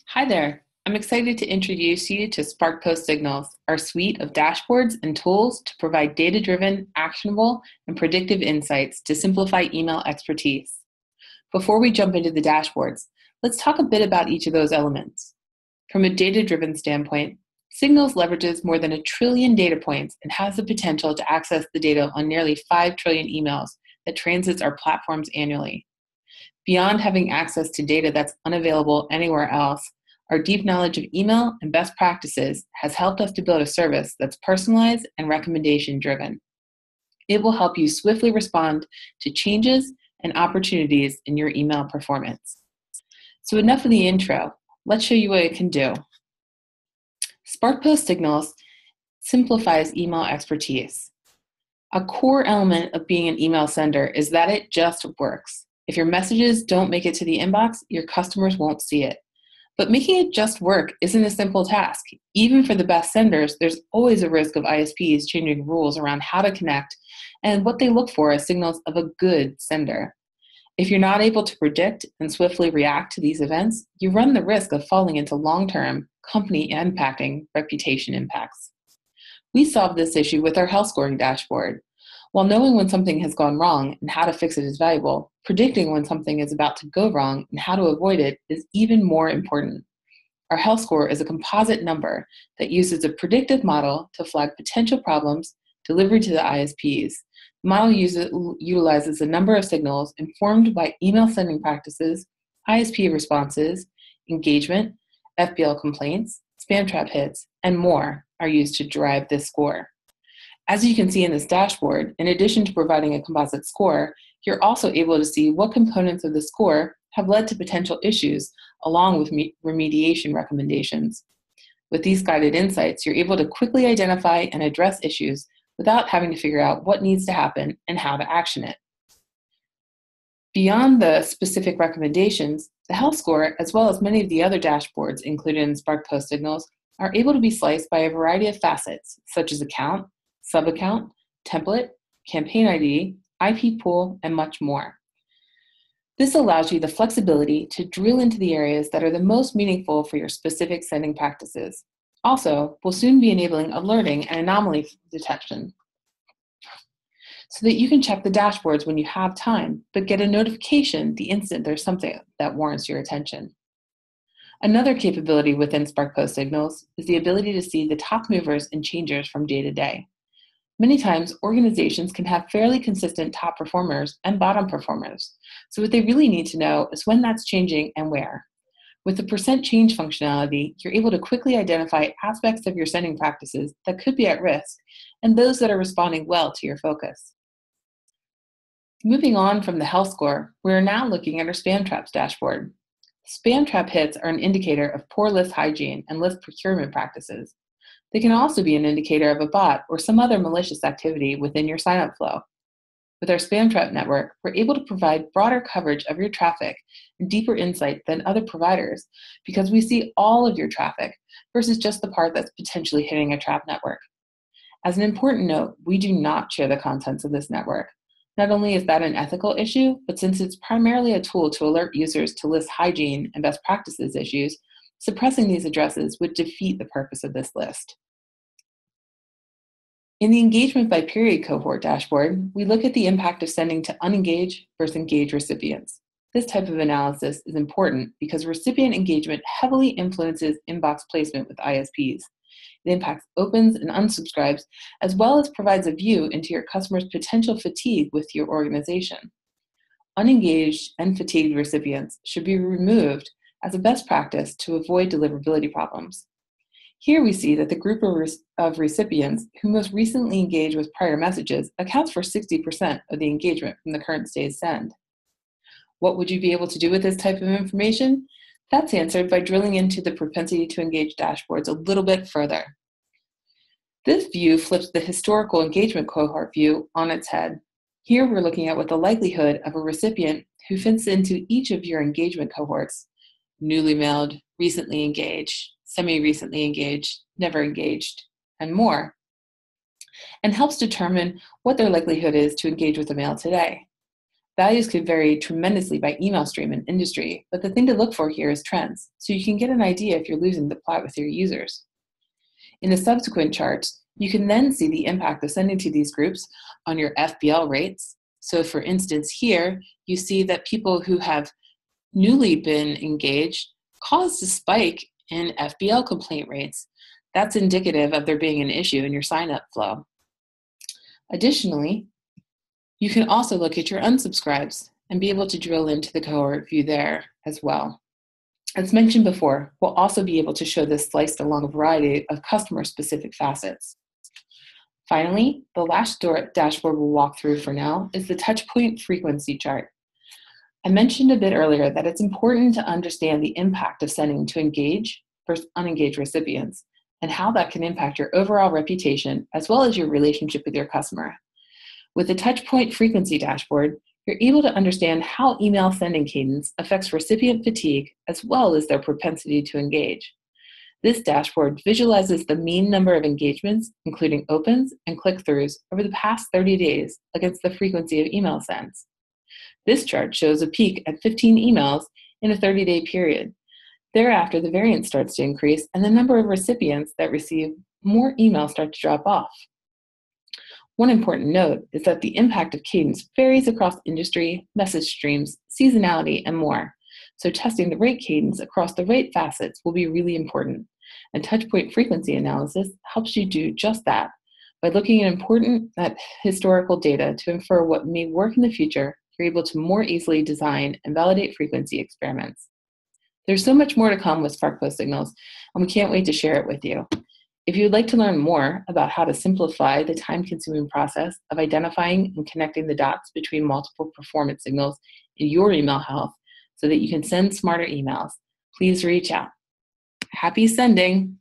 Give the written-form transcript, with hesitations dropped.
Hi there. I'm excited to introduce you to SparkPost Signals, our suite of dashboards and tools to provide data-driven, actionable, and predictive insights to simplify email expertise. Before we jump into the dashboards, let's talk a bit about each of those elements. From a data-driven standpoint, Signals leverages more than 1 trillion data points and has the potential to access the data on nearly 5 trillion emails that transits our platforms annually. Beyond having access to data that's unavailable anywhere else, our deep knowledge of email and best practices has helped us to build a service that's personalized and recommendation-driven. It will help you swiftly respond to changes and opportunities in your email performance. So enough of the intro. Let's show you what it can do. SparkPost Signals simplifies email expertise. A core element of being an email sender is that it just works. If your messages don't make it to the inbox, your customers won't see it. But making it just work isn't a simple task. Even for the best senders, there's always a risk of ISPs changing rules around how to connect and what they look for as signals of a good sender. If you're not able to predict and swiftly react to these events, you run the risk of falling into long-term, company-impacting reputation impacts. We solved this issue with our health scoring dashboard. While knowing when something has gone wrong and how to fix it is valuable, predicting when something is about to go wrong and how to avoid it is even more important. Our health score is a composite number that uses a predictive model to flag potential problems delivered to the ISPs. The model utilizes a number of signals informed by email sending practices, ISP responses, engagement, FBL complaints, spam trap hits, and more are used to derive this score. As you can see in this dashboard, in addition to providing a composite score, you're also able to see what components of the score have led to potential issues, along with remediation recommendations. With these guided insights, you're able to quickly identify and address issues without having to figure out what needs to happen and how to action it. Beyond the specific recommendations, the health score, as well as many of the other dashboards included in SparkPost Signals, are able to be sliced by a variety of facets, such as account, sub-account, template, campaign ID, IP pool, and much more. This allows you the flexibility to drill into the areas that are the most meaningful for your specific sending practices. Also, we'll soon be enabling alerting and anomaly detection so that you can check the dashboards when you have time, but get a notification the instant there's something that warrants your attention. Another capability within SparkPost Signals is the ability to see the top movers and changers from day to day. Many times, organizations can have fairly consistent top performers and bottom performers, so what they really need to know is when that's changing and where. With the percent change functionality, you're able to quickly identify aspects of your sending practices that could be at risk and those that are responding well to your focus. Moving on from the health score, we are now looking at our spam traps dashboard. Spam trap hits are an indicator of poor list hygiene and list procurement practices. They can also be an indicator of a bot or some other malicious activity within your sign-up flow. With our spam trap network, we're able to provide broader coverage of your traffic and deeper insight than other providers because we see all of your traffic versus just the part that's potentially hitting a trap network. As an important note, we do not share the contents of this network. Not only is that an ethical issue, but since it's primarily a tool to alert users to list hygiene and best practices issues, suppressing these addresses would defeat the purpose of this list. In the engagement by period cohort dashboard, we look at the impact of sending to unengaged versus engaged recipients. This type of analysis is important because recipient engagement heavily influences inbox placement with ISPs. It impacts opens and unsubscribes, as well as provides a view into your customers' potential fatigue with your organization. Unengaged and fatigued recipients should be removed as a best practice to avoid deliverability problems. Here we see that the group of recipients who most recently engaged with prior messages accounts for 60% of the engagement from the current stage send. What would you be able to do with this type of information? That's answered by drilling into the propensity to engage dashboards a little bit further. This view flips the historical engagement cohort view on its head. Here we're looking at what the likelihood of a recipient who fits into each of your engagement cohorts, newly mailed, recently engaged, semi-recently engaged, never engaged, and more, and helps determine what their likelihood is to engage with the mail today. Values could vary tremendously by email stream and industry, but the thing to look for here is trends, so you can get an idea if you're losing the plot with your users. In the subsequent charts, you can then see the impact of sending to these groups on your FBL rates. So for instance, here, you see that people who have newly been engaged caused a spike in FBL complaint rates. That's indicative of there being an issue in your sign-up flow. Additionally, you can also look at your unsubscribes and be able to drill into the cohort view there as well. As mentioned before, we'll also be able to show this sliced along a variety of customer-specific facets. Finally, the last dashboard we'll walk through for now is the touchpoint frequency chart. I mentioned a bit earlier that it's important to understand the impact of sending to engaged versus unengaged recipients and how that can impact your overall reputation as well as your relationship with your customer. With the touchpoint frequency dashboard, you're able to understand how email sending cadence affects recipient fatigue as well as their propensity to engage. This dashboard visualizes the mean number of engagements, including opens and click-throughs, over the past 30 days against the frequency of email sends. This chart shows a peak at 15 emails in a 30-day period. Thereafter, the variance starts to increase and the number of recipients that receive more emails start to drop off. One important note is that the impact of cadence varies across industry, message streams, seasonality, and more. So testing the rate cadence across the rate facets will be really important. And touchpoint frequency analysis helps you do just that by looking at historical data to infer what may work in the future. You're able to more easily design and validate frequency experiments. There's so much more to come with SparkPost signals, and we can't wait to share it with you. If you would like to learn more about how to simplify the time-consuming process of identifying and connecting the dots between multiple performance signals in your email health so that you can send smarter emails, please reach out. Happy sending!